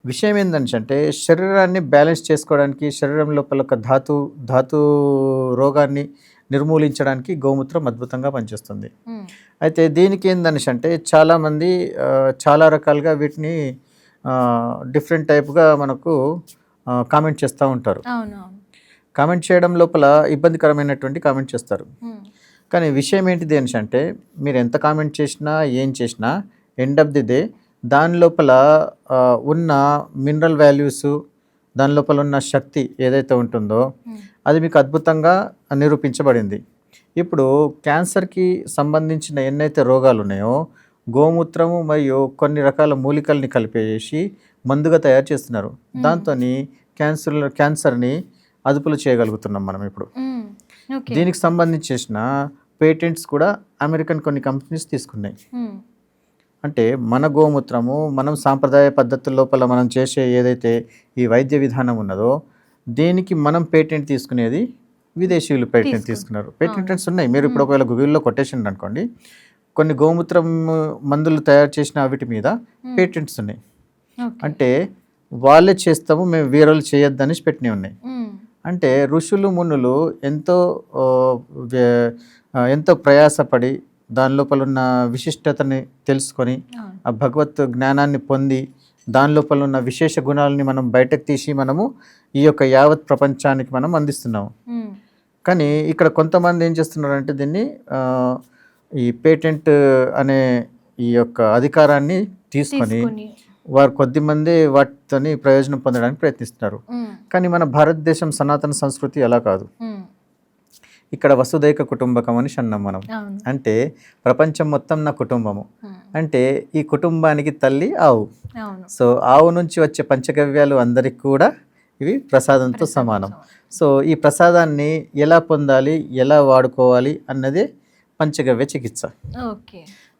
విషయం ఏంటంటే శరీరాన్ని బ్యాలెన్స్ చేసుకోవడానికి శరీరం లోపల ఒక ధాతు రోగాన్ని నిర్మూలించడానికి గోమూత్రం అద్భుతంగా పనిచేస్తుంది. హ్మ్. అయితే దీనికి ఏందనేసి చాలామంది చాలా రకాలుగా వీటిని డిఫరెంట్ టైప్‌గా మనకు కామెంట్ చేస్తూ ఉంటారు. అవునవును. కామెంట్ చేయడం లోపల ఇబ్బందికరమైనటువంటి కామెంట్ చేస్తారు. హ్మ్. కానీ విషయం ఏంటిది అనేసంటే మీరు ఎంత కామెంట్ చేసినా, ఏం చేసినా ఎండ్ ఆఫ్ ది డే దాని లోపల ఉన్న మినరల్ వాల్యూసు, దాని లోపల ఉన్న శక్తి ఏదైతే ఉంటుందో హ్మ్. అది మీకు అద్భుతంగా నిరూపించబడింది. ఇప్పుడు క్యాన్సర్‌కి సంబంధించిన ఎన్నైతే రోగాలు ఉన్నాయో గోమూత్రము మరియు కొన్ని రకాల మూలికల్ని కలిపేసి మందుగా తయారు చేస్తున్నారు. దాంతోని క్యాన్సర్‌ని అదుపులో చేయగలుగుతున్నాం మనం ఇప్పుడు. హ్మ్. ఓకే. దీనికి సంబంధించేసిన పేటెంట్స్ కూడా అమెరికన్ కొన్ని కంపెనీస్ తీసుకున్నాయి. హ్మ్. అంటే మన గోమూత్రము మనం సాంప్రదాయ పద్ధతుల లోపల మనం చేసే ఏదైతే ఈ వైద్య విధానం ఉన్నదో దీనికి మనం పేటెంట్ తీసుకునేది విదేశీయులు పేటెంట్ తీసుకున్నారు. పేటెంట్స్ ఉన్నాయి. మీరు ఇప్పుడు ఒకవేళ గూగుల్‌లో కొట్టేసిండ్రు అనుకోండి, కొన్ని గోమూత్రం మందులు తయారు చేసిన వీటి మీద పేటెంట్స్ ఉన్నాయి. ఓకే. అంటే వాళ్ళే చేస్తాము, మేము వేరేళ్ళు చేయొద్దనేసి పెట్టినవి ఉన్నాయి. హ్మ్. అంటే ఋషులు మునులు ఎంతో ప్రయాసపడి దాని లోపల ఉన్న విశిష్టతని తెలుసుకొని అవును. ఆ భగవత్ జ్ఞానాన్ని పొంది దాని లోపల ఉన్న విశేష గుణాలని మనం బయటకు తీసి మనము ఈ యొక్క యావత్ ప్రపంచానికి మనం అందిస్తున్నాము. హ్మ్. కానీ ఇక్కడ కొంతమంది ఏం చేస్తున్నారంటే దీన్ని ఈ పేటెంట్ అనే ఈ యొక్క అధికారాన్ని తీసుకొని తీసుకొని. వారు కొద్దిమంది వాటితోని ప్రయోజనం పొందడానికి ప్రయత్నిస్తున్నారు. హ్మ్. కానీ మన భారతదేశం సనాతన సంస్కృతి అలా కాదు. హ్మ్. ఇక్కడ వసుదైక కుటుంబకం అని అన్నాం మనం. అవును. అంటే ప్రపంచం మొత్తం నా కుటుంబము. హ్మ్. అంటే ఈ కుటుంబానికి తల్లి ఆవు. అవును. సో ఆవు నుంచి వచ్చే పంచగవ్యాలు అందరికి కూడా ఇవి ప్రసాదంతో సమానం. సో ఈ ప్రసాదాన్ని ఎలా పొందాలి, ఎలా వాడుకోవాలి అన్నదే పంచగవ్య చికిత్స. ఓకే.